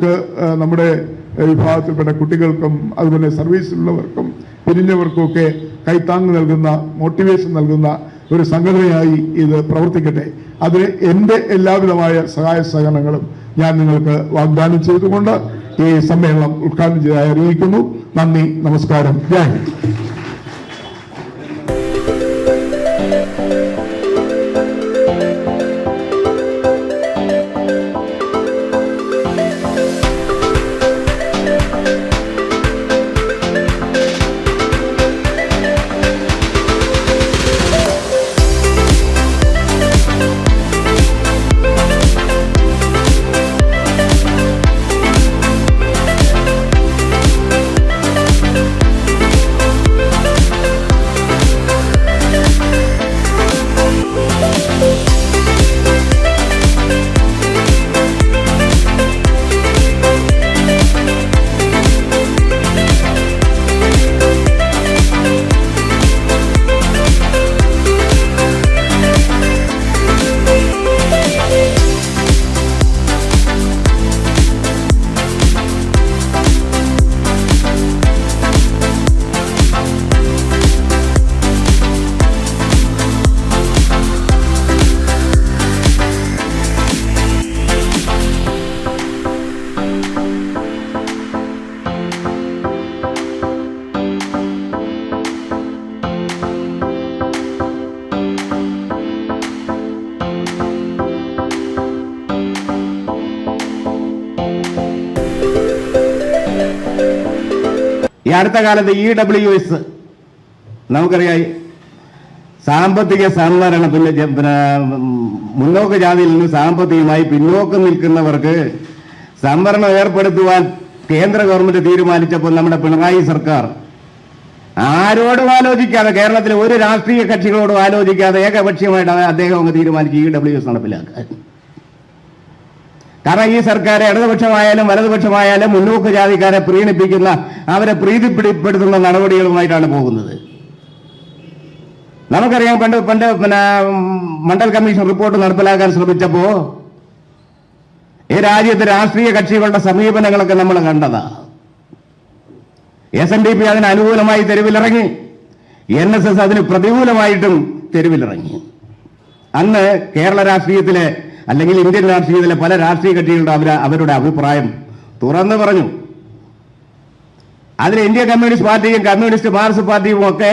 നമ്മുടെ വിഭാഗത്തിൽപ്പെട്ട കുട്ടികൾക്കും അതുപോലെ സർവീസിലുള്ളവർക്കും പിരിഞ്ഞവർക്കുമൊക്കെ കൈത്താങ് നൽകുന്ന മോട്ടിവേഷൻ നൽകുന്ന ഒരു സംഘടനയായി ഇത് പ്രവർത്തിക്കട്ടെ. അതിന് എൻ്റെ എല്ലാവിധമായ സഹായ സഹകരണങ്ങളും ഞാൻ നിങ്ങൾക്ക് വാഗ്ദാനം ചെയ്തുകൊണ്ട് ഈ സമ്മേളനം ഉദ്ഘാടനം ചെയ്തതായി അറിയിക്കുന്നു. നന്ദി, നമസ്കാരം, ജയ് ഹിന്ദ്. ഈ അടുത്ത കാലത്ത് EWS നമുക്കറിയാം, സാമ്പത്തിക സംവരണത്തിന് മുന്നോക്ക ജാതിയിൽ നിന്ന് സാമ്പത്തികമായി പിന്നോക്കം നിൽക്കുന്നവർക്ക് സംവരണം ഏർപ്പെടുത്തുവാൻ കേന്ദ്ര ഗവൺമെന്റ് തീരുമാനിച്ചപ്പോൾ നമ്മുടെ പിണറായി സർക്കാർ ആരോടും ആലോചിക്കാതെ, കേരളത്തിലെ ഒരു രാഷ്ട്രീയ കക്ഷികളോടും ആലോചിക്കാതെ ഏകപക്ഷീയമായിട്ട് അദ്ദേഹം അങ്ങ് തീരുമാനിച്ച് EWS നടപ്പിലാക്കാൻ. കാരണം ഈ സർക്കാർ ഇടതുപക്ഷമായാലും വലതുപക്ഷമായാലും മുന്നോക്ക ജാതിക്കാരെ പ്രീണിപ്പിക്കുന്ന, അവരെ പ്രീതിപ്പെടുത്തുന്ന നടപടികളുമായിട്ടാണ് പോകുന്നത്. നമുക്കറിയാം, പണ്ട് മണ്ഡൽ കമ്മീഷൻ റിപ്പോർട്ട് നടപ്പിലാക്കാൻ ശ്രമിച്ചപ്പോ ഈ രാജ്യത്തെ രാഷ്ട്രീയ കക്ഷികളുടെ സമീപനങ്ങളൊക്കെ നമ്മൾ കണ്ടതാ. SNDP അതിന് അനുകൂലമായി തെരുവിലിറങ്ങി, NSS അതിന് പ്രതികൂലമായിട്ടും തെരുവിലിറങ്ങി. അന്ന് കേരള രാഷ്ട്രീയത്തിലെ അല്ലെങ്കിൽ ഇന്ത്യൻ രാഷ്ട്രീയത്തിലെ പല രാഷ്ട്രീയ കക്ഷികളുടെ അവരുടെ അഭിപ്രായം തുറന്നു പറഞ്ഞു. അതിൽ ഇന്ത്യൻ കമ്മ്യൂണിസ്റ്റ് പാർട്ടിയും കമ്മ്യൂണിസ്റ്റ് മാർക്സിസ്റ്റ് പാർട്ടിയും ഒക്കെ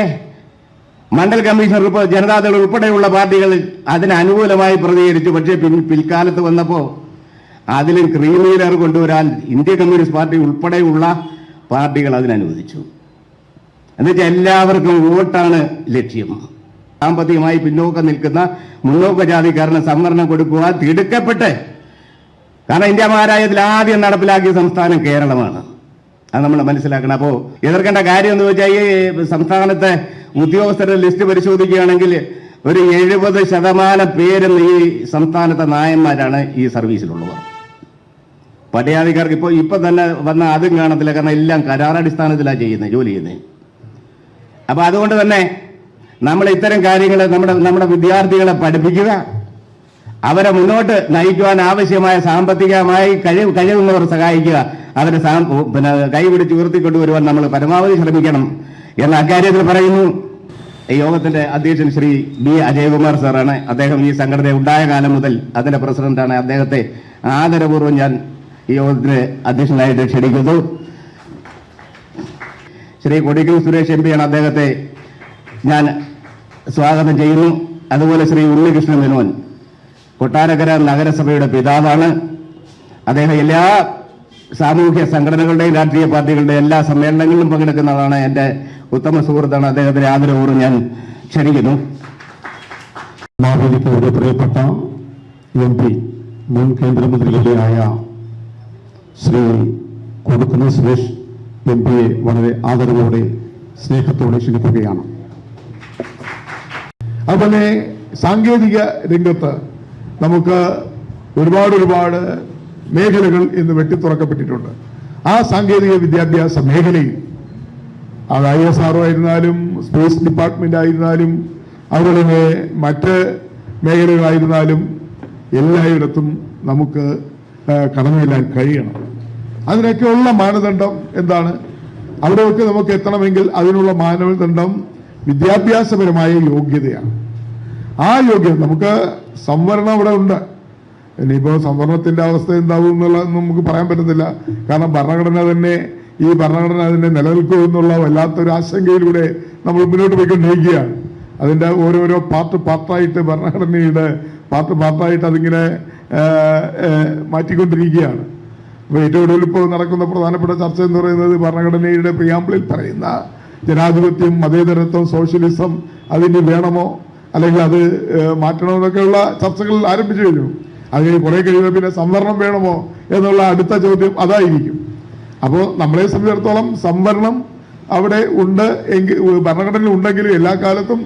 മണ്ഡൽ കമ്മീഷൻ ജനതാദൾ ഉൾപ്പെടെയുള്ള പാർട്ടികൾ അതിന് അനുകൂലമായി പ്രതികരിച്ചു. പക്ഷേ പിൽക്കാലത്ത് വന്നപ്പോൾ അതിലും ക്രീമീലർ കൊണ്ടുവരാൻ ഇന്ത്യൻ കമ്മ്യൂണിസ്റ്റ് പാർട്ടി ഉൾപ്പെടെയുള്ള പാർട്ടികൾ അതിനനുവദിച്ചു. എന്നുവെച്ചാൽ എല്ലാവർക്കും വോട്ടാണ് ലക്ഷ്യം. സാമ്പത്തികമായി പിന്നോക്കം നിൽക്കുന്ന മുന്നോക്ക ജാതിക്കാരന് സംവരണം കൊടുക്കുവാൻ തിടുക്കപ്പെട്ട്, കാരണം ഇന്ത്യ മഹാരാജ്യത്തിൽ ആദ്യം നടപ്പിലാക്കിയ സംസ്ഥാനം കേരളമാണ്. അത് നമ്മൾ മനസ്സിലാക്കണം. അപ്പോൾ എതിർക്കേണ്ട കാര്യം എന്ന് വെച്ചാൽ, ഈ സംസ്ഥാനത്തെ ഉദ്യോഗസ്ഥരുടെ ലിസ്റ്റ് പരിശോധിക്കുകയാണെങ്കിൽ ഒരു 70% പേരും ഈ സംസ്ഥാനത്തെ നായന്മാരാണ് ഈ സർവീസിലുള്ളവർ. പട്ടികജാതിക്കാർക്ക് ഇപ്പൊ തന്നെ വന്ന അതും കാണത്തില്ല, കാരണം എല്ലാം കരാറടിസ്ഥാനത്തിലാണ് ജോലി ചെയ്യുന്നത്. അപ്പൊ അതുകൊണ്ട് തന്നെ നമ്മൾ ഇത്തരം കാര്യങ്ങൾ നമ്മുടെ വിദ്യാർത്ഥികളെ പഠിപ്പിക്കുക, അവരെ മുന്നോട്ട് നയിക്കുവാൻ ആവശ്യമായ സാമ്പത്തികമായി കഴിവുന്നവർ സഹായിക്കുക, അവരെ കൈപിടിച്ച് ഉയർത്തിക്കൊണ്ടുവരുവാൻ നമ്മൾ പരമാവധി ശ്രമിക്കണം എന്ന അക്കാര്യത്തിൽ പറയുന്നു. ഈ യോഗത്തിന്റെ അധ്യക്ഷൻ ശ്രീ B. അജയകുമാർ സാറാണ്. അദ്ദേഹം ഈ സംഘടന ഉണ്ടായ കാലം മുതൽ അതിന്റെ പ്രസിഡന്റാണ്. അദ്ദേഹത്തെ ആദരപൂർവ്വം ഞാൻ ഈ യോഗത്തിന് അധ്യക്ഷനായിട്ട് ക്ഷണിക്കുന്നു. ശ്രീ കൊടിക്കൽ സുരേഷ് MP ആണ്. അദ്ദേഹത്തെ ഞാൻ സ്വാഗതം ചെയ്യുന്നു. അതുപോലെ ശ്രീ ഉണ്ണികൃഷ്ണ മേനോൻ, കൊട്ടാരക്കര നഗരസഭയുടെ പിതാവാണ്. അദ്ദേഹം എല്ലാ സാമൂഹ്യ സംഘടനകളുടെയും രാഷ്ട്രീയ പാർട്ടികളുടെയും എല്ലാ സമ്മേളനങ്ങളിലും പങ്കെടുക്കുന്നതാണ്. എൻ്റെ ഉത്തമ സുഹൃത്താണ്. അദ്ദേഹത്തിന് ആദരപൂർവ്വം ഞാൻ ക്ഷണിക്കുന്നു. മാവേലിക്കയുടെ പ്രിയപ്പെട്ട MP, മുൻ കേന്ദ്രമന്ത്രി കൂടിയായ ശ്രീ കൊടിക്കുന്നിൽ സുരേഷ് MP-യെ വളരെ ആദരവോടെ സ്നേഹത്തോടെ ക്ഷണിക്കുകയാണ്. അതുപോലെ സാങ്കേതിക രംഗത്ത് നമുക്ക് ഒരുപാട് മേഖലകൾ ഇന്ന് വെട്ടിത്തുറക്കപ്പെട്ടിട്ടുണ്ട്. ആ സാങ്കേതിക വിദ്യാഭ്യാസ മേഖലയിൽ അത് ISRO ആയിരുന്നാലും സ്പേസ് ഡിപ്പാർട്ട്മെന്റ് ആയിരുന്നാലും അതുപോലെ മറ്റ് മേഖലകളായിരുന്നാലും എല്ലായിടത്തും നമുക്ക് കടന്നു ചെല്ലാൻ കഴിയണം. അതിനൊക്കെയുള്ള മാനദണ്ഡം എന്താണ്? അവിടെയൊക്കെ നമുക്ക് എത്തണമെങ്കിൽ അതിനുള്ള മാനദണ്ഡം വിദ്യാഭ്യാസപരമായ യോഗ്യതയാണ്. ആ യോഗ്യത നമുക്ക് സംവരണം അവിടെ ഉണ്ട്. ഇനിയിപ്പോ സംവരണത്തിന്റെ അവസ്ഥ എന്താവും എന്നുള്ളത് നമുക്ക് പറയാൻ പറ്റത്തില്ല. കാരണം ഭരണഘടന തന്നെ അതിനെ നിലനിൽക്കും എന്നുള്ള വല്ലാത്തൊരു ആശങ്കയിലൂടെ നമ്മൾ മുന്നോട്ട് പോയിക്കൊണ്ടിരിക്കുകയാണ്. അതിന്റെ ഓരോരോ പാർട്ടായിട്ട് ഭരണഘടനയുടെ പാർട്ടായിട്ട് അതിങ്ങനെ മാറ്റിക്കൊണ്ടിരിക്കുകയാണ്. അപ്പൊ ഏറ്റവും കൂടുതൽ ഇപ്പോൾ നടക്കുന്ന പ്രധാനപ്പെട്ട ചർച്ച എന്ന് പറയുന്നത് ഭരണഘടനയുടെ പ്രിയാമ്പിളിൽ പറയുന്ന ജനാധിപത്യം, മതേതരത്വം, സോഷ്യലിസം അതിന് വേണമോ അല്ലെങ്കിൽ അത് മാറ്റണോ എന്നൊക്കെയുള്ള ചർച്ചകൾ ആരംഭിച്ചു കഴിഞ്ഞു. അത് കുറെ കഴിയുമ്പോൾ പിന്നെ സംവരണം വേണമോ എന്നുള്ള അടുത്ത ചോദ്യം അതായിരിക്കും. അപ്പോൾ നമ്മളെ സംബന്ധിച്ചിടത്തോളം സംവരണം അവിടെ ഉണ്ട് എങ്കിൽ, ഭരണഘടനയിൽ ഉണ്ടെങ്കിലും എല്ലാ കാലത്തും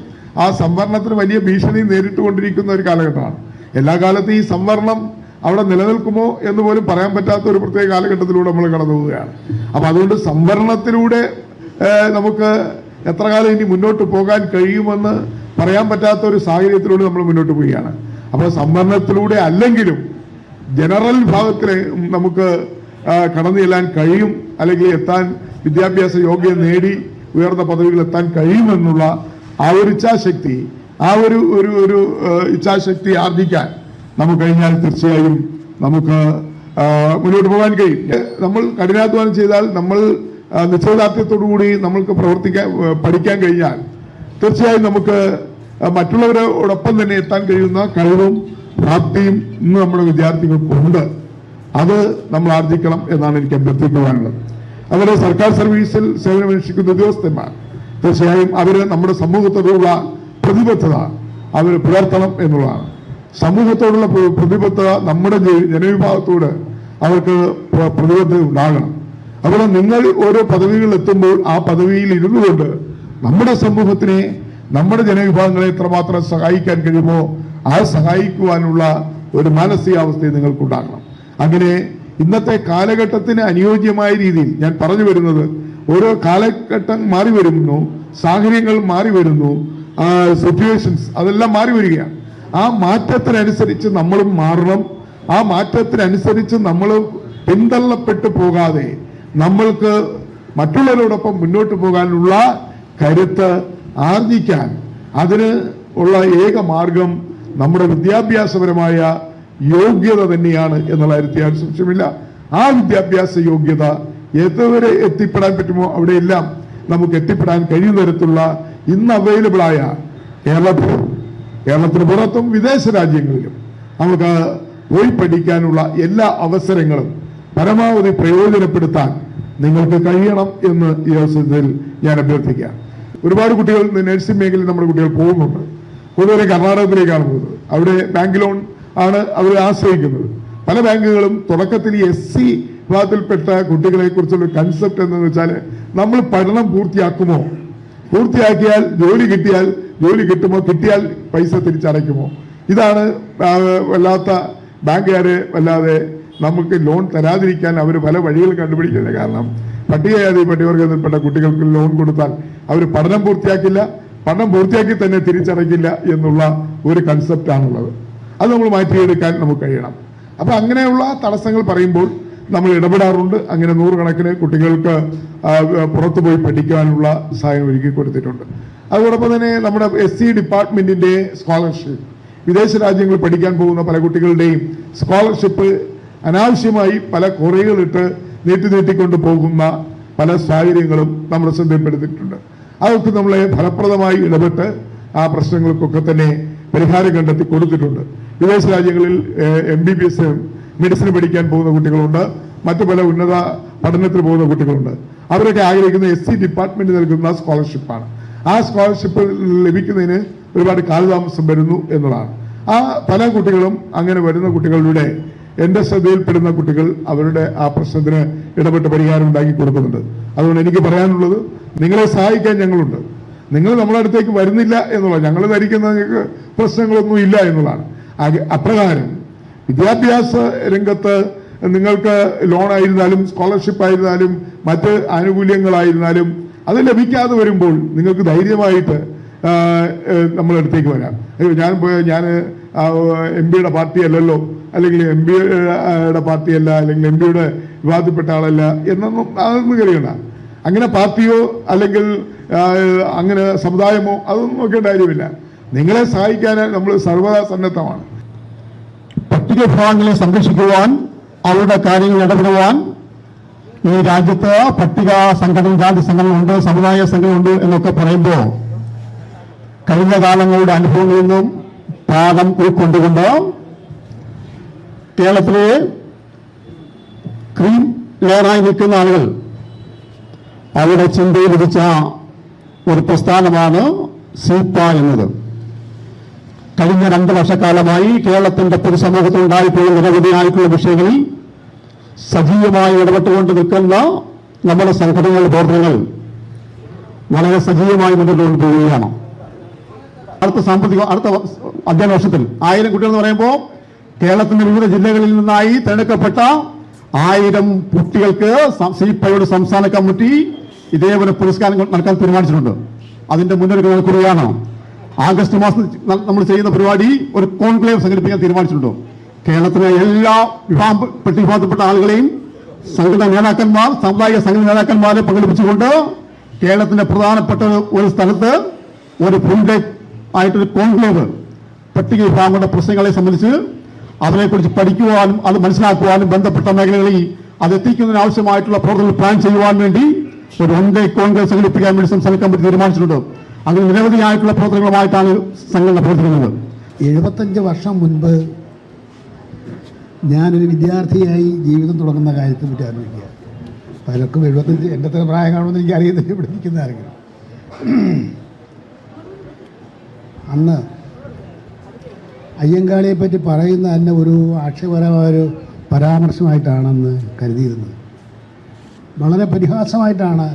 ആ സംവരണത്തിന് വലിയ ഭീഷണി നേരിട്ടുകൊണ്ടിരിക്കുന്ന ഒരു കാലഘട്ടമാണ്. എല്ലാ കാലത്തും ഈ സംവരണം അവിടെ നിലനിൽക്കുമോ എന്ന് പോലും പറയാൻ പറ്റാത്ത ഒരു പ്രത്യേക കാലഘട്ടത്തിലൂടെ നമ്മൾ കടന്നു പോവുകയാണ്. അപ്പൊ അതുകൊണ്ട് സംവരണത്തിലൂടെ നമുക്ക് എത്ര കാലം ഇനി മുന്നോട്ട് പോകാൻ കഴിയുമെന്ന് പറയാൻ പറ്റാത്ത ഒരു സാഹചര്യത്തിലൂടെ നമ്മൾ മുന്നോട്ട് പോവുകയാണ്. അപ്പോൾ സംവരണത്തിലൂടെ അല്ലെങ്കിലും ജനറൽ വിഭാഗത്തിൽ നമുക്ക് കടന്നു ചെല്ലാൻ കഴിയും, അല്ലെങ്കിൽ എത്താൻ വിദ്യാഭ്യാസ യോഗ്യത നേടി ഉയർന്ന പദവികൾ എത്താൻ കഴിയുമെന്നുള്ള ആ ഒരു ഇച്ഛാശക്തി, ഒരു ഇച്ഛാശക്തി ആർജിക്കാൻ നമുക്ക് കഴിഞ്ഞാൽ തീർച്ചയായും നമുക്ക് മുന്നോട്ട് പോകാൻ കഴിയും. നമ്മൾ കഠിനാധ്വാനം ചെയ്താൽ, നമ്മൾ നിശ്ചയദാർഢ്യത്തോടുകൂടി നമ്മൾക്ക് പഠിക്കാൻ കഴിഞ്ഞാൽ തീർച്ചയായും നമുക്ക് മറ്റുള്ളവരോടൊപ്പം തന്നെ എത്താൻ കഴിയുന്ന കഴിവും പ്രാപ്തിയും ഇന്ന് നമ്മുടെ വിദ്യാർത്ഥികൾക്കുണ്ട്. അത് നമ്മൾ ആർജിക്കണം എന്നാണ് എനിക്ക് അഭ്യർത്ഥിക്കുവാനുള്ളത്. അതുപോലെ സർക്കാർ സർവീസിൽ സേവനമനുഷ്ഠിക്കുന്ന ഉദ്യോഗസ്ഥന്മാർ തീർച്ചയായും അവര് നമ്മുടെ സമൂഹത്തോടുള്ള പ്രതിബദ്ധത അവർ പുലർത്തണം എന്നുള്ളതാണ്. സമൂഹത്തോടുള്ള പ്രതിബദ്ധത നമ്മുടെ ജനവിഭാഗത്തോട് അവർക്ക് പ്രതിബദ്ധത ഉണ്ടാകണം. അതുപോലെ നിങ്ങൾ ഓരോ പദവികളിൽ എത്തുമ്പോൾ ആ പദവിയിൽ ഇരുന്നു കൊണ്ട് നമ്മുടെ സമൂഹത്തിനെ, നമ്മുടെ ജനവിഭാഗങ്ങളെ എത്രമാത്രം സഹായിക്കാൻ കഴിയുമോ ആ സഹായിക്കുവാനുള്ള ഒരു മാനസികാവസ്ഥ നിങ്ങൾക്കുണ്ടാകണം. അങ്ങനെ ഇന്നത്തെ കാലഘട്ടത്തിന് അനുയോജ്യമായ രീതിയിൽ ഞാൻ പറഞ്ഞു വരുന്നത്, ഓരോ കാലഘട്ടം മാറി വരുന്നു, സാഹചര്യങ്ങൾ മാറി വരുന്നു, സിറ്റുവേഷൻസ് അതെല്ലാം മാറി വരികയാണ്. ആ മാറ്റത്തിനനുസരിച്ച് നമ്മളും മാറണം. ആ മാറ്റത്തിനനുസരിച്ച് നമ്മൾ പിന്തള്ളപ്പെട്ടു പോകാതെ നമ്മൾക്ക് മറ്റുള്ളവരോടൊപ്പം മുന്നോട്ട് പോകാനുള്ള കരുത്ത് ആർജിക്കാൻ അതിന് ഉള്ള ഏക മാർഗം നമ്മുടെ വിദ്യാഭ്യാസപരമായ യോഗ്യത തന്നെയാണ് എന്നുള്ള കാര്യത്തിൽ യാതൊരു സംശയമില്ല. ആ വിദ്യാഭ്യാസ യോഗ്യത ഏതുവരെ എത്തിപ്പെടാൻ പറ്റുമോ അവിടെയെല്ലാം നമുക്ക് എത്തിപ്പെടാൻ കഴിയുന്ന തരത്തിലുള്ള ഇന്ന് അവൈലബിൾ ആയ കേരളത്തിന് പുറത്തും വിദേശ രാജ്യങ്ങളിലും നമുക്ക് പോയി പഠിക്കാനുള്ള എല്ലാ അവസരങ്ങളും പരമാവധി പ്രയോജനപ്പെടുത്താൻ നിങ്ങൾക്ക് കഴിയണം എന്ന് ഈ അവസരത്തിൽ ഞാൻ അഭ്യർത്ഥിക്കാം. ഒരുപാട് കുട്ടികൾ നഴ്സിംഗ് മേഖലയിൽ നമ്മുടെ കുട്ടികൾ പോകുന്നുണ്ട്. കൂടുതലും കർണാടകത്തിലേക്കാണ് പോകുന്നത്. അവിടെ ബാങ്ക് ലോൺ ആണ് അവർ ആശ്രയിക്കുന്നത്. പല ബാങ്കുകളും തുടക്കത്തിൽ SC വിഭാഗത്തിൽപ്പെട്ട കുട്ടികളെ കുറിച്ചുള്ള കൺസെപ്റ്റ് എന്ന് വെച്ചാൽ, നമ്മൾ പഠനം പൂർത്തിയാക്കിയാൽ ജോലി കിട്ടുമോ, കിട്ടിയാൽ പൈസ തിരിച്ചടയ്ക്കുമോ, ഇതാണ് വല്ലാത്ത ബാങ്കുകാര് വല്ലാതെ നമുക്ക് ലോൺ തരാതിരിക്കാൻ അവർ പല വഴികൾ കണ്ടുപിടിക്കുന്നത്. കാരണം പട്ടികവർഗത്തിൽപ്പെട്ട കുട്ടികൾക്ക് ലോൺ കൊടുത്താൽ അവർ പഠനം പൂർത്തിയാക്കി തന്നെ തിരിച്ചടയ്ക്കില്ല എന്നുള്ള ഒരു കൺസെപ്റ്റാണുള്ളത്. അത് നമ്മൾ മാറ്റിയെടുക്കാൻ നമുക്ക് കഴിയണം. അപ്പൊ അങ്ങനെയുള്ള തടസ്സങ്ങൾ പറയുമ്പോൾ നമ്മൾ ഇടപെടാറുണ്ട്. അങ്ങനെ നൂറുകണക്കിന് കുട്ടികൾക്ക് പുറത്തു പോയി പഠിക്കാനുള്ള സഹായം ഒരുക്കി കൊടുത്തിട്ടുണ്ട്. അതോടൊപ്പം തന്നെ നമ്മുടെ SC ഡിപ്പാർട്ട്മെന്റിന്റെ സ്കോളർഷിപ്പ്, വിദേശ രാജ്യങ്ങളിൽ പഠിക്കാൻ പോകുന്ന പല കുട്ടികളുടെയും സ്കോളർഷിപ്പ് അനാവശ്യമായി പല കുറേകളിട്ട് നീട്ടിക്കൊണ്ട് പോകുന്ന പല സാഹചര്യങ്ങളും നമ്മുടെ ശ്രദ്ധയിൽപ്പെടുത്തിയിട്ടുണ്ട്. അതൊക്കെ നമ്മളെ ഫലപ്രദമായി ഇടപെട്ട് ആ പ്രശ്നങ്ങൾക്കൊക്കെ തന്നെ പരിഹാരം കണ്ടെത്തി കൊടുത്തിട്ടുണ്ട്. വിദേശ രാജ്യങ്ങളിൽ MBBS മെഡിസിൻ പഠിക്കാൻ പോകുന്ന കുട്ടികളുണ്ട്, മറ്റു പല ഉന്നത പഠനത്തിന് പോകുന്ന കുട്ടികളുണ്ട്. അവരൊക്കെ ആഗ്രഹിക്കുന്ന SC ഡിപ്പാർട്ട്മെന്റ് നൽകുന്ന സ്കോളർഷിപ്പാണ്. ആ സ്കോളർഷിപ്പ് ലഭിക്കുന്നതിന് ഒരുപാട് കാലതാമസം വരുന്നു എന്നതാണ്. ആ പല കുട്ടികളും അങ്ങനെ വരുന്ന കുട്ടികളുടെ എന്റെ ശ്രദ്ധയിൽപ്പെടുന്ന കുട്ടികൾ അവരുടെ ആ പ്രശ്നത്തിന് ഇടപെട്ട് പരിഹാരം ഉണ്ടാക്കി കൊടുക്കുന്നുണ്ട്. അതുകൊണ്ട് എനിക്ക് പറയാനുള്ളത്, നിങ്ങളെ സഹായിക്കാൻ ഞങ്ങളുണ്ട്. നിങ്ങൾ നമ്മുടെ അടുത്തേക്ക് വരുന്നില്ല എന്നുള്ളത്, ഞങ്ങൾ ധരിക്കുന്ന നിങ്ങൾക്ക് പ്രശ്നങ്ങളൊന്നും ഇല്ല എന്നുള്ളതാണ്. അപ്രകാരം വിദ്യാഭ്യാസ രംഗത്ത് നിങ്ങൾക്ക് ലോൺ ആയിരുന്നാലും സ്കോളർഷിപ്പ് ആയിരുന്നാലും മറ്റ് ആനുകൂല്യങ്ങളായിരുന്നാലും അത് ലഭിക്കാതെ വരുമ്പോൾ നിങ്ങൾക്ക് ധൈര്യമായിട്ട് നമ്മളടുത്തേക്ക് വരാം. ഞാൻ MP യുടെ പാർട്ടി അല്ലല്ലോ, അല്ലെങ്കിൽ എം പിയുടെ പാർട്ടിയല്ല, അല്ലെങ്കിൽ എം പിയുടെ വിവാദപ്പെട്ട ആളല്ല എന്നൊന്നും അതൊന്നും കരുതണ്ട. അങ്ങനെ പാർട്ടിയോ അല്ലെങ്കിൽ അങ്ങനെ സമുദായമോ അതൊന്നും നോക്കേണ്ട കാര്യമില്ല. നിങ്ങളെ സഹായിക്കാൻ നമ്മൾ സർവ്വതാ സന്നദ്ധമാണ്. പട്ടിക വിഭാഗങ്ങളെ സംരക്ഷിക്കുവാൻ, അവരുടെ കാര്യങ്ങൾ ഇടപെടുവാൻ ഈ രാജ്യത്ത് പട്ടിക സംഘടന, ജാതി സംഘടനയുണ്ട്, സമുദായ സംഘടനയുണ്ട് എന്നൊക്കെ പറയുമ്പോൾ കഴിഞ്ഞ കാലങ്ങളുടെ അനുഭവങ്ങളിൽ നിന്നും പാഠം ഉൾക്കൊണ്ടുകൊണ്ട് കേരളത്തിലെ ക്രീം ലെയറായി നിൽക്കുന്ന ആളുകൾ അവരുടെ ചിന്തയിൽ ഉദിച്ച ഒരു പ്രസ്ഥാനമാണ് സീപ്പ എന്നത്. കഴിഞ്ഞ 2 വർഷക്കാലമായി കേരളത്തിന്റെ പൊതുസമൂഹത്തിൽ ഉണ്ടായിട്ടുള്ള നിരവധിയായിട്ടുള്ള വിഷയങ്ങളിൽ സജീവമായി ഇടപെട്ടുകൊണ്ട് നിൽക്കുന്ന നമ്മുടെ സംഘടനകളുടെ പ്രവർത്തനങ്ങൾ വളരെ സജീവമായി മുന്നോട്ട് കൊണ്ടുപോവുകയാണ്. അടുത്ത അധ്യയന വർഷത്തിൽ 1000 കുട്ടികൾ എന്ന് പറയുമ്പോൾ കേരളത്തിന്റെ വിവിധ ജില്ലകളിൽ നിന്നായി തിരഞ്ഞെടുക്കപ്പെട്ട 1000 കുട്ടികൾക്ക് സീപ്പയുടെ സംസ്ഥാന കമ്മിറ്റി ഇതേപോലെ പുരസ്കാരം നൽകാൻ തീരുമാനിച്ചിട്ടുണ്ട്. അതിന്റെ മുന്നൊരുക്കങ്ങൾ കൂടിയാണ്. ആഗസ്റ്റ് മാസം നമ്മൾ ചെയ്യുന്ന പരിപാടി ഒരു കോൺക്ലേവ് സംഘടിപ്പിക്കാൻ തീരുമാനിച്ചിട്ടുണ്ട്. കേരളത്തിലെ എല്ലാ വിഭാഗപ്പെട്ട ആളുകളെയും സംഘടനാ നേതാക്കന്മാർ, സാമുദായിക സംഘടന നേതാക്കന്മാരെ പങ്കെടുപ്പിച്ചുകൊണ്ട് കേരളത്തിന്റെ പ്രധാനപ്പെട്ട ഒരു സ്ഥലത്ത് ഒരു ഫുൾ ഡേ ആയിട്ടൊരു കോൺക്ലേവ് പട്ടിക വിഭാഗങ്ങളുടെ പ്രശ്നങ്ങളെ സംബന്ധിച്ച് അതിനെക്കുറിച്ച് പഠിക്കുവാനും അത് മനസ്സിലാക്കുവാനും ബന്ധപ്പെട്ട മേഖലകളിൽ അത് എത്തിക്കുന്നതിന് ആവശ്യമായിട്ടുള്ള പ്രവർത്തനങ്ങൾ പ്ലാൻ ചെയ്യുവാൻ വേണ്ടി ഒരു 1 ഡേ കോൺഗ്രസ് സംഘടിപ്പിക്കാൻ വേണ്ടി സംസ്ഥാന കമ്മിറ്റി തീരുമാനിച്ചിട്ടുണ്ട്. അങ്ങനെ നിരവധിയായിട്ടുള്ള പ്രവർത്തനങ്ങളുമായിട്ടാണ് സംഘടന പ്രവർത്തിക്കുന്നത്. 75 വർഷം മുൻപ് ഞാനൊരു വിദ്യാർത്ഥിയായി ജീവിതം തുടങ്ങുന്ന കാര്യത്തെ പറ്റി ആലോചിക്കുക. പലർക്കും 75 എൻ്റെ അത്ര പ്രായം കാണുമെന്ന് എനിക്ക് അറിയുന്നില്ല ഇവിടെ നിൽക്കുന്ന ആരെങ്കിലും. അന്ന് അയ്യങ്കാളിയെ പറ്റി പറയുന്ന തന്നെ ഒരു ആക്ഷേപകരമായൊരു പരാമർശമായിട്ടാണെന്ന് കരുതിയിരുന്നത്. വളരെ പരിഹാസമായിട്ടാണ്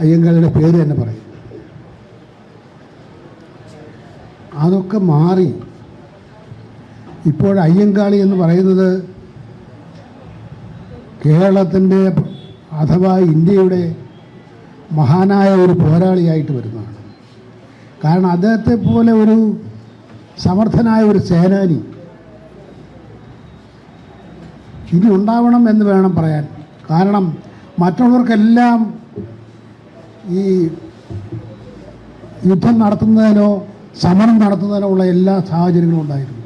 അയ്യങ്കാളിയുടെ പേര് തന്നെ പറയും. അതൊക്കെ മാറി ഇപ്പോൾ അയ്യങ്കാളി എന്ന് പറയുന്നത് കേരളത്തിൻ്റെ അഥവാ ഇന്ത്യയുടെ മഹാനായ ഒരു പോരാളിയായിട്ട് വരുന്നതാണ്. കാരണം അദ്ദേഹത്തെ പോലെ ഒരു സമർത്ഥനായ ഒരു സേനാനി ഇനി ഉണ്ടാവണം എന്ന് വേണം പറയാൻ. കാരണം മറ്റുള്ളവർക്കെല്ലാം ഈ യുദ്ധം നടത്തുന്നതിനോ സമരം നടത്തുന്നതിനോ ഉള്ള എല്ലാ സാഹചര്യങ്ങളും ഉണ്ടായിരുന്നു.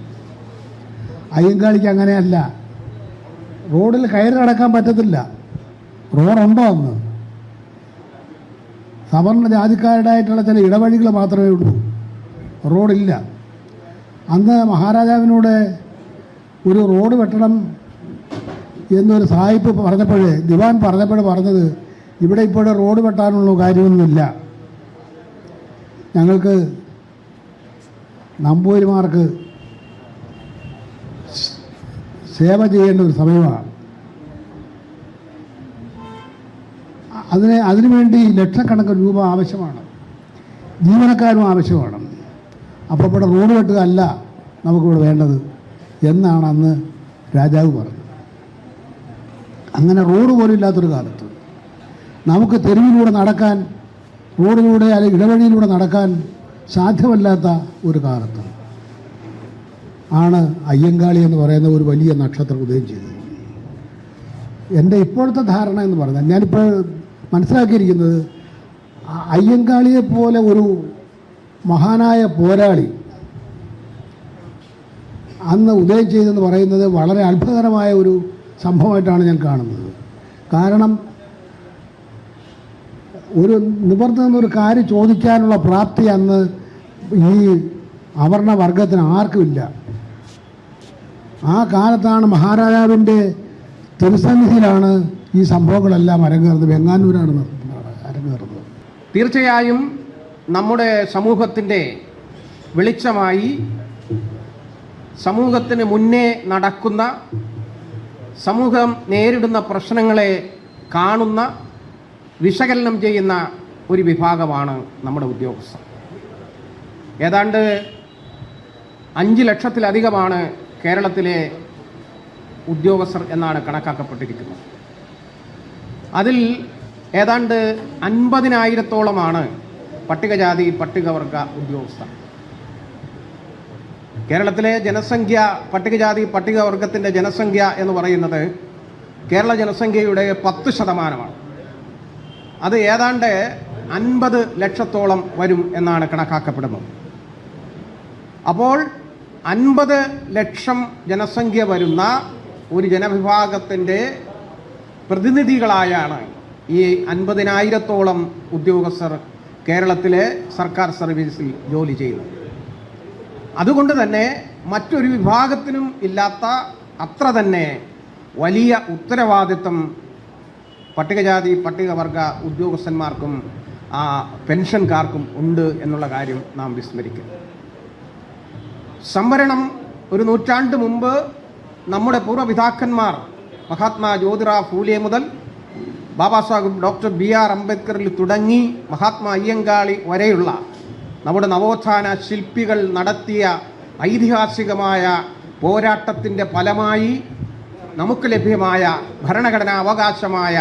അയ്യങ്കാളിക്ക് അങ്ങനെയല്ല. റോഡിൽ കയറി നടക്കാൻ പറ്റത്തില്ല. റോഡുണ്ടോ അന്ന്? സവർണ ജാതിക്കാരുടേതായിട്ടുള്ള ചില ഇടവഴികൾ മാത്രമേ ഉള്ളൂ, റോഡില്ല. അന്ന് മഹാരാജാവിനോട് ഒരു റോഡ് വെട്ടണം എന്നൊരു സാഹിബ് പറഞ്ഞപ്പോഴേ, ദിവാൻ പറഞ്ഞത് ഇവിടെ ഇപ്പോഴും റോഡ് വെട്ടാനുള്ള കാര്യമൊന്നുമില്ല, ഞങ്ങൾക്ക് നമ്പൂതിരിമാർക്ക് സേവ ചെയ്യേണ്ട ഒരു സമയമാണ്, അതിനുവേണ്ടി ലക്ഷക്കണക്കിന് രൂപ ആവശ്യമാണ്, ജീവനക്കാരും ആവശ്യമാണ്. അപ്പോൾ ഇവിടെ റോഡ് വെട്ടുക അല്ല നമുക്കിവിടെ വേണ്ടത് എന്നാണ് അന്ന് രാജാവ് പറഞ്ഞത്. അങ്ങനെ റോഡ് പോലും ഇല്ലാത്തൊരു കാലത്ത് നമുക്ക് തെരുവിലൂടെ നടക്കാൻ, റോഡിലൂടെ അല്ലെങ്കിൽ ഇടവഴിയിലൂടെ നടക്കാൻ സാധ്യമല്ലാത്ത ഒരു കാലത്ത് ആണ് അയ്യങ്കാളി എന്ന് പറയുന്ന ഒരു വലിയ നക്ഷത്രം ഉദയം ചെയ്തത്. എൻ്റെ ഇപ്പോഴത്തെ ധാരണ എന്ന് പറഞ്ഞാൽ, ഞാനിപ്പോൾ മനസ്സിലാക്കിയിരിക്കുന്നത്, അയ്യങ്കാളിയെപ്പോലെ ഒരു മഹാനായ പോരാളി അന്ന് ഉദയം ചെയ്തെന്ന് പറയുന്നത് വളരെ അത്ഭുതകരമായ ഒരു സംഭവമായിട്ടാണ് ഞാൻ കാണുന്നത്. കാരണം ഒരു നിവർന്നു നിന്നൊരു കാര്യം ചോദിക്കാനുള്ള പ്രാപ്തി അന്ന് ഈ അവർണ വർഗത്തിന് ആർക്കുമില്ല. ആ കാലത്താണ് മഹാരാജാവിൻ്റെ തിരുസന്നിധിയിലാണ് ഈ സംഭവങ്ങളെല്ലാം അരങ്ങേറുന്നത്. വെങ്ങാനൂരാണ് അരങ്ങേറുന്നത്. തീർച്ചയായും നമ്മുടെ സമൂഹത്തിൻ്റെ വെളിച്ചമായി സമൂഹത്തിന് മുന്നേ നടക്കുന്ന, സമൂഹം നേരിടുന്ന പ്രശ്നങ്ങളെ കാണുന്ന, വിശകലനം ചെയ്യുന്ന ഒരു വിഭാഗമാണ് നമ്മുടെ ഉദ്യോഗസ്ഥർ. ഏതാണ്ട് 5 ലക്ഷത്തിലധികമാണ് കേരളത്തിലെ ഉദ്യോഗസ്ഥർ എന്നാണ് കണക്കാക്കപ്പെട്ടിരിക്കുന്നത്. അതിൽ ഏതാണ്ട് 50,000-ഓളമാണ് പട്ടികജാതി പട്ടികവർഗ ഉദ്യോഗസ്ഥർ. കേരളത്തിലെ ജനസംഖ്യ, പട്ടികവർഗത്തിൻ്റെ ജനസംഖ്യ എന്ന് പറയുന്നത് കേരള ജനസംഖ്യയുടെ 10%. അത് ഏതാണ്ട് 50 ലക്ഷത്തോളം വരും എന്നാണ് കണക്കാക്കപ്പെടുന്നത്. അപ്പോൾ 50 ലക്ഷം ജനസംഖ്യ വരുന്ന ഒരു ജനവിഭാഗത്തിൻ്റെ പ്രതിനിധികളായാണ് ഈ 50,000-ഓളം ഉദ്യോഗസ്ഥർ കേരളത്തിലെ സർക്കാർ സർവീസിൽ ജോലി ചെയ്യുന്നത്. അതുകൊണ്ട് തന്നെ മറ്റൊരു വിഭാഗത്തിനും ഇല്ലാത്ത അത്ര തന്നെ വലിയ ഉത്തരവാദിത്വം പട്ടികജാതി പട്ടികവർഗ ഉദ്യോഗസ്ഥന്മാർക്കും പെൻഷൻകാർക്കും ഉണ്ട് എന്നുള്ള കാര്യം നാം വിസ്മരിക്കുന്നു. സംവരണം ഒരു നൂറ്റാണ്ട് മുമ്പ് നമ്മുടെ പൂർവ്വപിതാക്കന്മാർ മഹാത്മാ ജ്യോതിറാവ് ഫൂലെ മുതൽ ബാബാ സാഹിബ് ഡോക്ടർ BR അംബേദ്കറിൽ തുടങ്ങി മഹാത്മാ അയ്യങ്കാളി വരെയുള്ള നമ്മുടെ നവോത്ഥാന ശില്പികൾ നടത്തിയ ഐതിഹാസികമായ പോരാട്ടത്തിൻ്റെ ഫലമായി നമുക്ക് ലഭ്യമായ ഭരണഘടനാ അവകാശമായ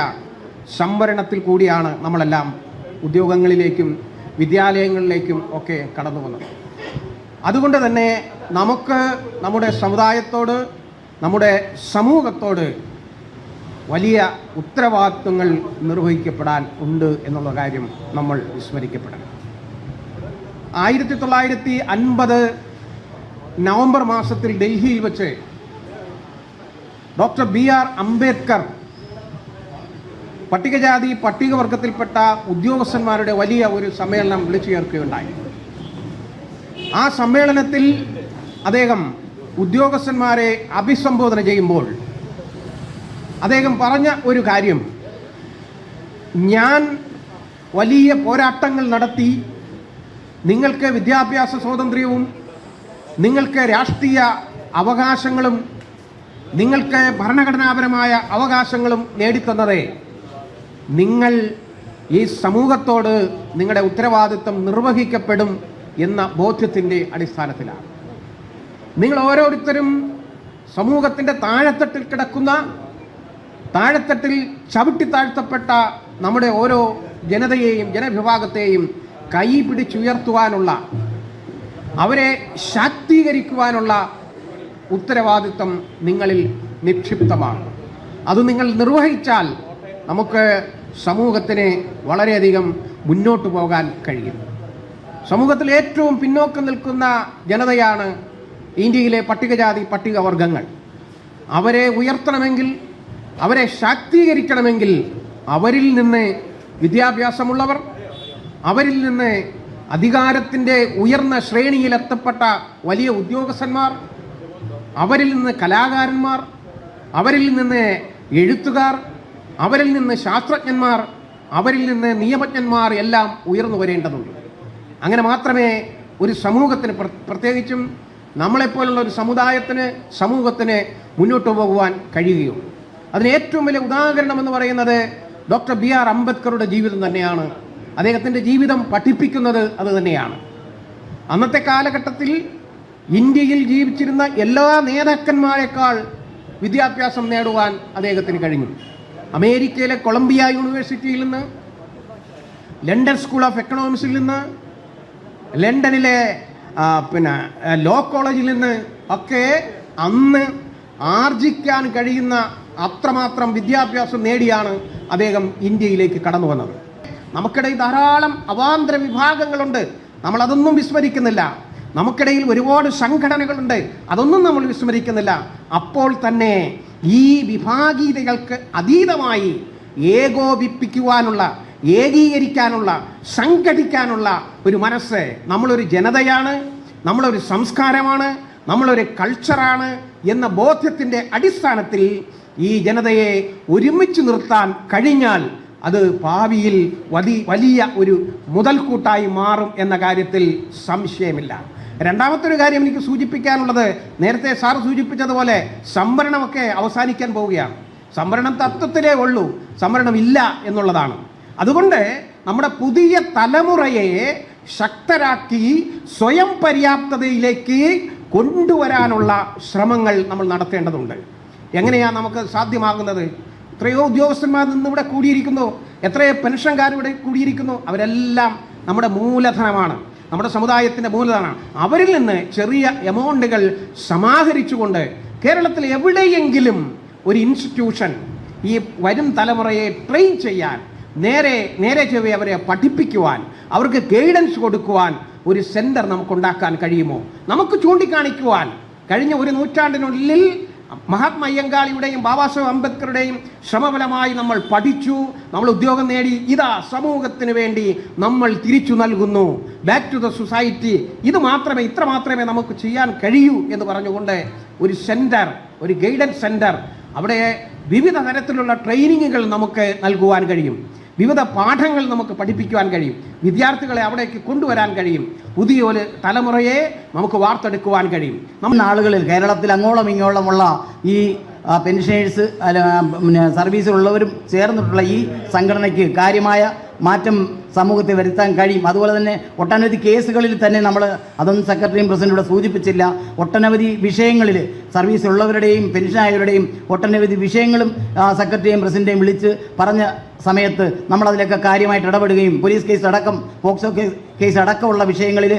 സംവരണത്തിൽ കൂടിയാണ് നമ്മളെല്ലാം ഉദ്യോഗങ്ങളിലേക്കും വിദ്യാലയങ്ങളിലേക്കും ഒക്കെ കടന്നു വന്നത്. അതുകൊണ്ട് തന്നെ നമുക്ക് നമ്മുടെ സമുദായത്തോട്, നമ്മുടെ സമൂഹത്തോട് വലിയ ഉത്തരവാദിത്വങ്ങൾ നിർവഹിക്കപ്പെടാൻ ഉണ്ട് എന്നുള്ള കാര്യം നമ്മൾ വിസ്മരിക്കപ്പെടണം. 1950 നവംബർ മാസത്തിൽ ഡൽഹിയിൽ വെച്ച് ഡോക്ടർ BR അംബേദ്കർ പട്ടികജാതി പട്ടികവർഗത്തിൽപ്പെട്ട ഉദ്യോഗസ്ഥന്മാരുടെ വലിയ ഒരു സമ്മേളനം വിളിച്ചു ചേർക്കുകയുണ്ടായി. ആ സമ്മേളനത്തിൽ അദ്ദേഹം ഉദ്യോഗസ്ഥന്മാരെ അഭിസംബോധന ചെയ്യുമ്പോൾ അദ്ദേഹം പറഞ്ഞ ഒരു കാര്യം, ഞാൻ വലിയ പോരാട്ടങ്ങൾ നടത്തി നിങ്ങൾക്ക് വിദ്യാഭ്യാസ സ്വാതന്ത്ര്യവും നിങ്ങൾക്ക് രാഷ്ട്രീയ അവകാശങ്ങളും നിങ്ങൾക്ക് ഭരണഘടനാപരമായ അവകാശങ്ങളും നേടിത്തന്നതേ നിങ്ങൾ ഈ സമൂഹത്തോട് നിങ്ങളുടെ ഉത്തരവാദിത്വം നിർവഹിക്കപ്പെടും എന്ന ബോധ്യത്തിൻ്റെ അടിസ്ഥാനത്തിലാണ്. നിങ്ങൾ ഓരോരുത്തരും സമൂഹത്തിൻ്റെ താഴെത്തട്ടിൽ കിടക്കുന്ന, താഴെത്തട്ടിൽ ചവിട്ടിത്താഴ്ത്തപ്പെട്ട നമ്മുടെ ഓരോ ജനതയെയും ജനവിഭാഗത്തെയും കൈ പിടിച്ചുയർത്തുവാനുള്ള, അവരെ ശാക്തീകരിക്കുവാനുള്ള ഉത്തരവാദിത്വം നിങ്ങളിൽ നിക്ഷിപ്തമാണ്. അത് നിങ്ങൾ നിർവഹിച്ചാൽ നമുക്ക് സമൂഹത്തിന് വളരെയധികം മുന്നോട്ട് പോകാൻ കഴിയും. സമൂഹത്തിൽ ഏറ്റവും പിന്നോക്കം നിൽക്കുന്ന ജനതയാണ് ഇന്ത്യയിലെ പട്ടികജാതി പട്ടികവർഗങ്ങൾ. അവരെ ഉയർത്തണമെങ്കിൽ, അവരെ ശാക്തീകരിക്കണമെങ്കിൽ അവരിൽ നിന്ന് വിദ്യാഭ്യാസമുള്ളവർ, അവരിൽ നിന്ന് അധികാരത്തിൻ്റെ ഉയർന്ന ശ്രേണിയിലെത്തപ്പെട്ട വലിയ ഉദ്യോഗസ്ഥന്മാർ, അവരിൽ നിന്ന് കലാകാരന്മാർ, അവരിൽ നിന്ന് എഴുത്തുകാർ, അവരിൽ നിന്ന് ശാസ്ത്രജ്ഞന്മാർ, അവരിൽ നിന്ന് നിയമജ്ഞന്മാർ എല്ലാം ഉയർന്നു വരേണ്ടതുണ്ട്. അങ്ങനെ മാത്രമേ ഒരു സമൂഹത്തിന്, പ്രത്യേകിച്ചും നമ്മളെപ്പോലുള്ള ഒരു സമൂഹത്തിന് മുന്നോട്ട് പോകുവാൻ കഴിയുകയുള്ളൂ. അതിന് ഏറ്റവും വലിയ ഉദാഹരണം എന്ന് പറയുന്നത് ഡോക്ടർ BR അംബേദ്കറുടെ ജീവിതം തന്നെയാണ്. അദ്ദേഹത്തിൻ്റെ ജീവിതം പഠിപ്പിക്കുന്നത് അത് തന്നെയാണ്. അന്നത്തെ കാലഘട്ടത്തിൽ ഇന്ത്യയിൽ ജീവിച്ചിരുന്ന എല്ലാ നേതാക്കന്മാരെക്കാൾ വിദ്യാഭ്യാസം നേടുവാൻ അദ്ദേഹത്തിന് കഴിഞ്ഞു. അമേരിക്കയിലെ കൊളംബിയ യൂണിവേഴ്സിറ്റിയിൽ നിന്ന്, ലണ്ടൻ സ്കൂൾ ഓഫ് എക്കണോമിക്സിൽ നിന്ന്, ലണ്ടനിലെ ലോ കോളേജിൽ നിന്ന് ഒക്കെ അന്ന് ആർജിക്കാൻ കഴിയുന്ന അത്രമാത്രം വിദ്യാഭ്യാസം നേടിയാണ് അദ്ദേഹം ഇന്ത്യയിലേക്ക് കടന്നു വന്നത്. നമുക്കിടയിൽ ധാരാളം അവാന്തര വിഭാഗങ്ങളുണ്ട്, നമ്മളതൊന്നും വിസ്മരിക്കുന്നില്ല. നമുക്കിടയിൽ ഒരുപാട് സംഘടനകളുണ്ട്, അതൊന്നും നമ്മൾ വിസ്മരിക്കുന്നില്ല. അപ്പോൾ തന്നെ ഈ വിഭാഗീയതകൾക്ക് അതീതമായി ഏകോപിപ്പിക്കുവാനുള്ള, ഏകീകരിക്കാനുള്ള, സംഘടിക്കാനുള്ള ഒരു മനസ്സ്, നമ്മളൊരു ജനതയാണ്, നമ്മളൊരു സംസ്കാരമാണ്, നമ്മളൊരു കൾച്ചറാണ് എന്ന ബോധ്യത്തിൻ്റെ അടിസ്ഥാനത്തിൽ ഈ ജനതയെ ഒരുമിച്ച് നിർത്താൻ കഴിഞ്ഞാൽ അത് ഭാവിയിൽ വലിയ ഒരു മുതൽക്കൂട്ടായി മാറും എന്ന കാര്യത്തിൽ സംശയമില്ല. രണ്ടാമത്തെ ഒരു കാര്യം എനിക്ക് സൂചിപ്പിക്കാനുള്ളത്, നേരത്തെ സാർ സൂചിപ്പിച്ചതുപോലെ സംവരണമൊക്കെ അവസാനിക്കാൻ പോവുകയാണ്. സംവരണം തത്വത്തിലേ ഉള്ളൂ, സംവരണമില്ല എന്നുള്ളതാണ്. അതുകൊണ്ട് നമ്മുടെ പുതിയ തലമുറയെ ശക്തരാക്കി സ്വയം പര്യാപ്തതയിലേക്ക് കൊണ്ടുവരാനുള്ള ശ്രമങ്ങൾ നമ്മൾ നടത്തേണ്ടതുണ്ട്. എങ്ങനെയാണ് നമുക്ക് സാധ്യമാകുന്നത്? എത്രയോ ഉദ്യോഗസ്ഥന്മാർ നിന്നിവിടെ കൂടിയിരിക്കുന്നു, എത്രയോ പെൻഷൻകാരിവിടെ കൂടിയിരിക്കുന്നു. അവരെല്ലാം നമ്മുടെ മൂലധനമാണ്. നമ്മുടെ സമുദായത്തിൻ്റെ മൂലധനമാണ്. അവരിൽ നിന്ന് ചെറിയ എമൗണ്ടുകൾ സമാഹരിച്ചുകൊണ്ട് കേരളത്തിൽ എവിടെയെങ്കിലും ഒരു ഇൻസ്റ്റിറ്റ്യൂഷൻ ഈ വരും തലമുറയെ ട്രെയിൻ ചെയ്യാൻ, നേരെ ചെവ്വേ അവരെ പഠിപ്പിക്കുവാൻ, അവർക്ക് ഗൈഡൻസ് കൊടുക്കുവാൻ ഒരു സെന്റർ നമുക്കുണ്ടാക്കാൻ കഴിയുമോ? നമുക്ക് ചൂണ്ടിക്കാണിക്കുവാൻ കഴിഞ്ഞ ഒരു നൂറ്റാണ്ടിനുള്ളിൽ മഹാത്മാ അയ്യങ്കാളിയുടെയും ബാബാസാഹേബ് അംബേദ്കറുടെയും ശ്രമഫലമായി നമ്മൾ പഠിച്ചു, നമ്മൾ ഉദ്യോഗം നേടി, ഇതാ സമൂഹത്തിന് വേണ്ടി നമ്മൾ തിരിച്ചു നൽകുന്നു, ബാക്ക് ടു ദ സൊസൈറ്റി. ഇത്ര മാത്രമേ നമുക്ക് ചെയ്യാൻ കഴിയൂ എന്ന് പറഞ്ഞുകൊണ്ട് ഒരു സെന്റർ, ഒരു ഗൈഡൻസ് സെന്റർ, അവിടെ വിവിധ തരത്തിലുള്ള ട്രെയിനിങ്ങുകൾ നമുക്ക് നൽകുവാൻ കഴിയും, വിവിധ പാഠങ്ങൾ നമുക്ക് പഠിപ്പിക്കുവാൻ കഴിയും, വിദ്യാർത്ഥികളെ അവിടേക്ക് കൊണ്ടുവരാൻ കഴിയും, പുതിയൊരു തലമുറയെ നമുക്ക് വാർത്തെടുക്കുവാൻ കഴിയും. നമ്മൾ ആളുകളിൽ കേരളത്തിൽ അങ്ങോളം ഇങ്ങോളമുള്ള ഈ പെൻഷനേഴ്സ് പിന്നെ സർവീസിലുള്ളവരും ചേർന്നിട്ടുള്ള ഈ സംഘടനയ്ക്ക് കാര്യമായ മാറ്റം സമൂഹത്തിൽ വരുത്താൻ കഴിയും. അതുപോലെ തന്നെ ഒട്ടനവധി കേസുകളിൽ തന്നെ നമ്മൾ, അതൊന്നും സെക്രട്ടറിയും പ്രസിഡന്റും ഇവിടെ സൂചിപ്പിച്ചില്ല, ഒട്ടനവധി വിഷയങ്ങളിൽ സർവീസിലുള്ളവരുടെയും പെൻഷനായവരുടെയും ഒട്ടനവധി വിഷയങ്ങളും സെക്രട്ടറിയും പ്രസിഡന്റെയും വിളിച്ച് പറഞ്ഞ സമയത്ത് നമ്മളതിലൊക്കെ കാര്യമായിട്ട് ഇടപെടുകയും പോലീസ് കേസ് അടക്കം, പോക്സോ കേസ് അടക്കമുള്ള വിഷയങ്ങളിൽ,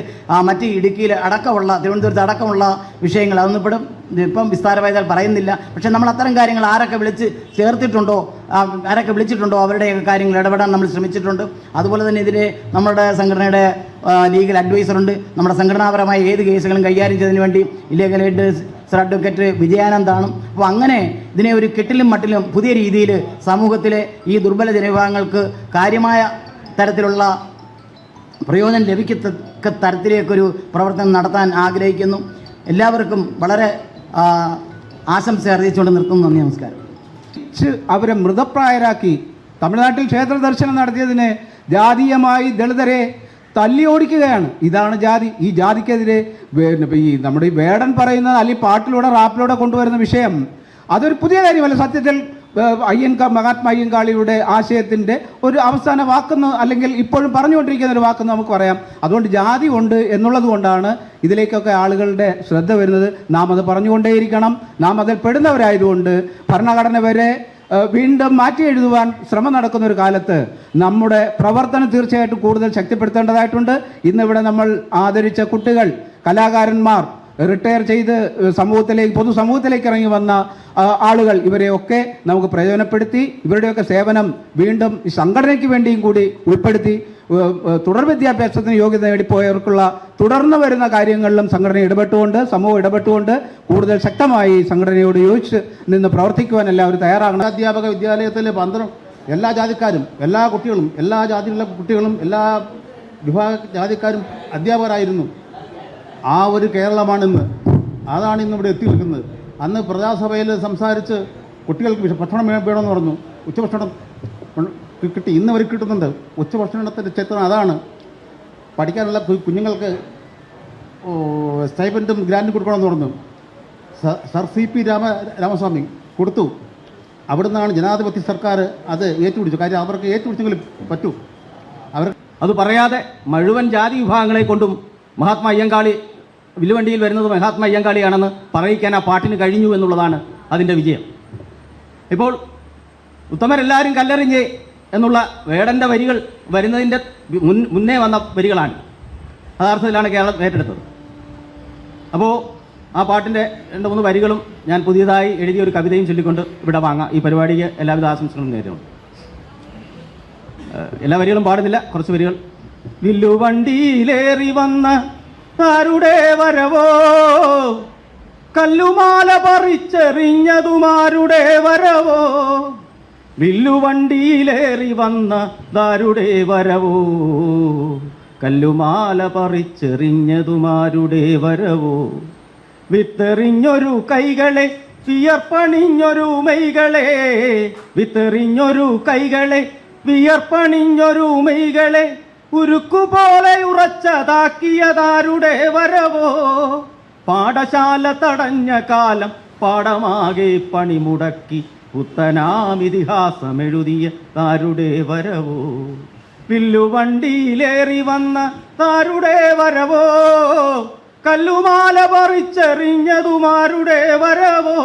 മറ്റ് ഇടുക്കിയിൽ അടക്കമുള്ള, തിരുവനന്തപുരത്ത് അടക്കമുള്ള വിഷയങ്ങൾ, അതൊന്നും ഇപ്പം വിസ്താരമായതാൽ പറയുന്നില്ല. പക്ഷേ നമ്മൾ അത്തരം കാര്യങ്ങൾ ആരൊക്കെ വിളിച്ചിട്ടുണ്ടോ അവരുടെയൊക്കെ കാര്യങ്ങൾ ഇടപെടാൻ നമ്മൾ ശ്രമിച്ചിട്ടുണ്ട്. അതുപോലെ തന്നെ ഇതിൽ നമ്മുടെ സംഘടനയുടെ ലീഗൽ അഡ്വൈസറുണ്ട്. നമ്മുടെ സംഘടനാപരമായ ഏത് കേസുകളും കൈകാര്യം ചെയ്തതിന് വേണ്ടി ഇല്ലീഗൽ എയ്ഡ് അഡ്വക്കേറ്റ് വിജയാനന്ദാണ്. അപ്പോൾ അങ്ങനെ ഇതിനെ ഒരു കെട്ടിലും മട്ടിലും പുതിയ രീതിയിൽ സമൂഹത്തിലെ ഈ ദുർബല ജനവിഭാഗങ്ങൾക്ക് കാര്യമായ തരത്തിലുള്ള പ്രയോജനം ലഭിക്കത്തക്ക തരത്തിലേക്കൊരു പ്രവർത്തനം നടത്താൻ ആഗ്രഹിക്കുന്നു. എല്ലാവർക്കും വളരെ ആശംസ അറിയിച്ചുകൊണ്ട് നിർത്തുന്നു. നന്ദി, നമസ്കാരം. അവരെ മൃതപ്രായരാക്കി തമിഴ്നാട്ടിൽ ക്ഷേത്ര ദർശനം നടത്തിയതിന് ജാതീയമായി ദളിതരെ തല്ലിയോടിക്കുകയാണ്. ഇതാണ് ജാതി. ഈ ജാതിക്കെതിരെ ഈ നമ്മുടെ ഈ വേടൻ പറയുന്ന അല്ലെങ്കിൽ പാട്ടിലൂടെ റാപ്പിലൂടെ കൊണ്ടുവരുന്ന വിഷയം അതൊരു പുതിയ കാര്യമല്ല. സത്യത്തിൽ മഹാത്മാ അയ്യങ്കാളിയുടെ ആശയത്തിൻ്റെ ഒരു അവസാന വാക്കെന്ന്, അല്ലെങ്കിൽ ഇപ്പോഴും പറഞ്ഞുകൊണ്ടിരിക്കുന്ന ഒരു വാക്കെന്ന് നമുക്ക് പറയാം. അതുകൊണ്ട് ജാതി ഉണ്ട് എന്നുള്ളത് കൊണ്ടാണ് ഇതിലേക്കൊക്കെ ആളുകളുടെ ശ്രദ്ധ വരുന്നത്. നാം അത് പറഞ്ഞുകൊണ്ടേയിരിക്കണം. നാം അതിൽ പെടുന്നവരായതുകൊണ്ട് ഭരണഘടന വരെ വീണ്ടും മാറ്റി എഴുതുവാൻ ശ്രമം നടക്കുന്ന ഒരു കാലത്ത് നമ്മുടെ പ്രവർത്തനം തീർച്ചയായിട്ടും കൂടുതൽ ശക്തിപ്പെടുത്തേണ്ടതായിട്ടുണ്ട്. ഇന്നിവിടെ നമ്മൾ ആദരിച്ച കുട്ടികൾ, കലാകാരന്മാർ, റിട്ടയർ ചെയ്ത് പൊതുസമൂഹത്തിലേക്ക് ഇറങ്ങി വന്ന ആളുകൾ, ഇവരെയൊക്കെ നമുക്ക് പ്രയോജനപ്പെടുത്തി ഇവരുടെയൊക്കെ സേവനം വീണ്ടും ഈ സംഘടനയ്ക്ക് വേണ്ടിയും കൂടി ഉൾപ്പെടുത്തി തുടർ വിദ്യാഭ്യാസത്തിന് യോഗ്യത നേടിപ്പോയവർക്കുള്ള തുടർന്ന് വരുന്ന കാര്യങ്ങളിലും സംഘടന ഇടപെട്ടുകൊണ്ട്, സമൂഹം ഇടപെട്ടുകൊണ്ട് കൂടുതൽ ശക്തമായി സംഘടനയോട് യോജിച്ച് നിന്ന് പ്രവർത്തിക്കുവാൻ എല്ലാവരും തയ്യാറാകണം. അധ്യാപക വിദ്യാലയത്തിലെ എല്ലാ ജാതിക്കാരും, എല്ലാ കുട്ടികളും, എല്ലാ ജാതിയിലുള്ള കുട്ടികളും, എല്ലാ വിഭാഗ ജാതിക്കാരും അധ്യാപകരായിരുന്നു. ആ ഒരു കേരളമാണിന്ന്. അതാണ് ഇന്നിവിടെ എത്തി നിൽക്കുന്നത്. അന്ന് പ്രജാസഭയിൽ സംസാരിച്ച് കുട്ടികൾക്ക് ഭക്ഷണം വേണമെന്ന് പറഞ്ഞു. ഉച്ചഭക്ഷണം കിട്ടി, ഇന്ന് വരെ കിട്ടുന്നുണ്ട്. ഉച്ചഭക്ഷണത്തിൻ്റെ ചിത്രം അതാണ്. പഠിക്കാനുള്ള കുഞ്ഞുങ്ങൾക്ക് സ്റ്റൈപ്പൻറ്റും ഗ്രാൻറ്റും കൊടുക്കണമെന്ന് പറഞ്ഞു. സർ CP രാമസ്വാമി കൊടുത്തു. അവിടുന്നാണ് ജനാധിപത്യ സർക്കാർ അത് ഏറ്റുപിടിച്ചു. കാര്യം അവർക്ക് ഏറ്റുപിടിച്ചെങ്കിലും പറ്റൂ. അത് പറയാതെ മുഴുവൻ ജാതി വിഭാഗങ്ങളെ കൊണ്ടും മഹാത്മാ അയ്യങ്കാളി വില്ലുവണ്ടിയിൽ വരുന്നത് മഹാത്മാ അയ്യങ്കാളിയാണെന്ന് പറയിക്കാൻ ആ പാട്ടിന് കഴിഞ്ഞു എന്നുള്ളതാണ് അതിൻ്റെ വിജയം. ഇപ്പോൾ ഉത്തമരെല്ലാവരും കല്ലെറിഞ്ഞ് എന്നുള്ള വേടൻ്റെ വരികൾ വരുന്നതിൻ്റെ മുന്നേ വന്ന വരികളാണ്. യഥാർത്ഥത്തിലാണ് കേരളം ഏറ്റെടുത്തത്. അപ്പോൾ ആ പാട്ടിൻ്റെ 2-3 വരികളും ഞാൻ പുതിയതായി എഴുതിയ ഒരു കവിതയും ചൊല്ലിക്കൊണ്ട് ഇവിടെ വാങ്ങാം. ഈ പരിപാടിക്ക് എല്ലാവിധ ആശംസകളും നേരുന്നു. എല്ലാ വരികളും പാടുന്നില്ല, കുറച്ച് വരികൾ. വില്ലുവണ്ടിയിലേറി വന്ന ആരുടെ വരവോ, കല്ലുമാല പറിച്ചെറിഞ്ഞതുമാരുടെ വരവോ, വില്ലുവണ്ടിയിലേറി വന്ന ദാരുടെ വരവോ, കല്ലുമാല പറിച്ചെറിഞ്ഞതുമാരുടെ വരവോ, വിത്തെറിഞ്ഞൊരു കൈകളെ വിയർപ്പണിഞ്ഞൊരു മൈകളെ, വിത്തെറിഞ്ഞൊരു കൈകളെ വിയർപ്പണിഞ്ഞൊരു മൈകളെ, ഉരുക്കുപോലെ ഉറച്ചതാക്കിയതാരുടെ വരവോ, പാഠശാല തടഞ്ഞ കാലം പാടമാകെ പണിമുടക്കി പുത്തനാമിതിഹാസമെഴുതിയ താരുടെ വരവോ, വില്ലുവണ്ടിയിലേറി വന്ന താരുടെ വരവോ, കല്ലുമാല പറിച്ചെറിഞ്ഞതുമാരുടെ വരവോ,